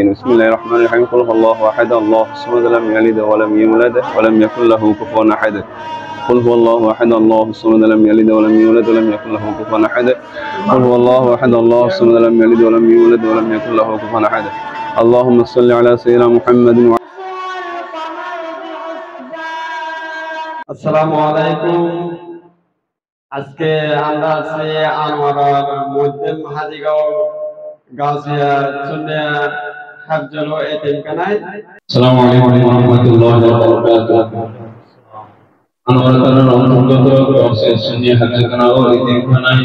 بسم الله الرحمن الرحيم قل هو الله احد الله الصمد لم يلد ولم يولد ولم يكن له كفوا احد قل هو الله احد الله الصمد لم يلد ولم يولد ولم يكن له كفوا احد قل هو الله احد الله الصمد لم يلد ولم يولد ولم يكن له كفوا احد اللهم صل على سيدنا محمد আসসালামু আলাইকুম। আজকে আমরা আছি আনোয়ারা মধ্যম হাজিগাঁও গাছিয়া সুন্নিয়া হাফজল এতিমখানায়। আসসালামু আলাইকুম ওয়া রাহমাতুল্লাহি ওয়া বারাকাতুহু। আনোয়ারা থানার অন্তর্গত গাছিয়া সুন্নিয়া হাফজখানা ও এতিমখানায়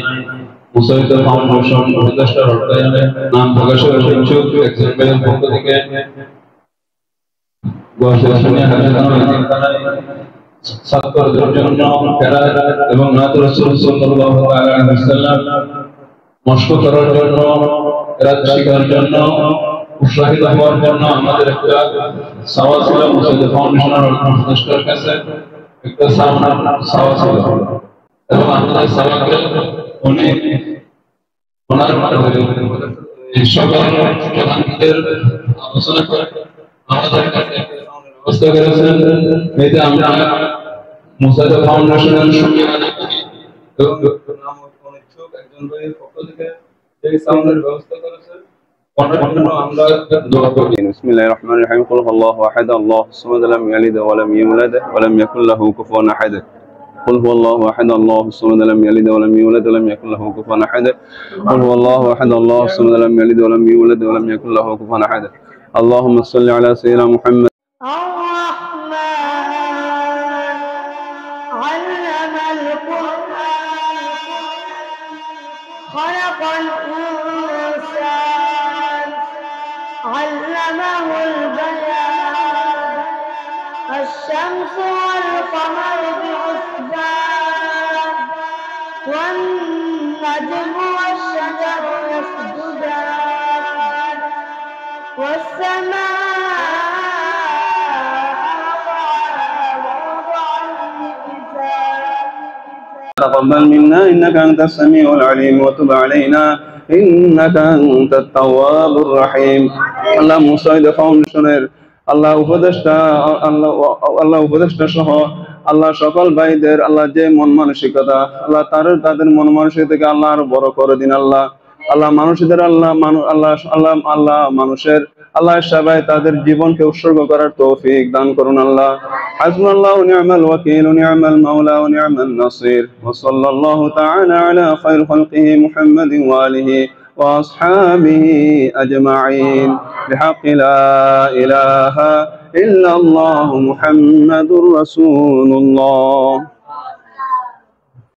মুসাইদ ফাউন্ডেশন উপদেষ্টার অর্থায়নে নাম প্রকাশের ইচ্ছুক একজন ব্যক্তির পক্ষ থেকে গাছিয়া সুন্নিয়া হাফজখানা ও এতিমখানায় ছাত্রদের জন্য কেরাত এবং নাত রাসূল সাল্লাল্লাহু আলাইহি ওয়াসাল্লাম মশক করার জন্য কেরাত শেখার জন্য উৎসাহিত হওয়ার জন্য আমাদের একটা সাওয়া ছিল মুসাইদ ফাউন্ডেশনের উপদেষ্টার কাছে একটা সাওয়া ছিল এবং আমাদের সাওয়াকে উনি ওনার সকল প্রধানদের আলোচনা করে আমাদের কাছে ব্যবস্থা করেছেন। এতে আমরা মুসাইদ ফাউন্ডেশনের সঙ্গে একজন ভাইয়ের পক্ষ থেকে এই সাউন্ডের ব্যবস্থা করেছেন। بسم الله الرحمن الرحيم قل هو الله احد الله الصمد لم يلد ولم يولد ولم يكن له كفوا احد قل هو الله احد الله الصمد لم يلد ولم يولد ولم يكن له كفوا احد قل هو الله احد الله الصمد لم يلد ولم يولد ولم يكن له كفوا احد اللهم صل على سيدنا محمد علم القرآن خلق الإنسان علمه البيان الشمس والقمر بحسبان والنجم والشجر يسجدان والسماء تقبل منا إنك أنت السميع العليم وتب علينا إنك أنت التواب الرحيم আল্লাহ মুসাইদ ফাউন্ডেশনের আল্লাহ উপদেষ্টা সহ আল্লাহ সকল ভাইদের আল্লাহ যে মন মানসিকতা আল্লাহ তাদের মন মানসিকতা থেকে আল্লাহ আরো বড় করে দিন। আল্লাহ মানুষদের আল্লাহ মানুষের আল্লাহ সবাই তাদের জীবনকে উৎসর্গ করার তৌফিক দান করুন। আল্লাহ হাসবুনাল্লাহু ওয়া নি'মাল ওয়াকিল ওয়া নি'মাল মাওলা ওয়া নি'মান নাসির ওয়া সাল্লাল্লাহু তাআলা আলা খায়রil খালকিহি মুহাম্মাদিন ওয়া আলিহি ওয়া আসহাবিহি আজমাইন বিহাqqi লা ইলাহা ইল্লাল্লাহু মুহাম্মাদুর রাসূলুল্লাহ।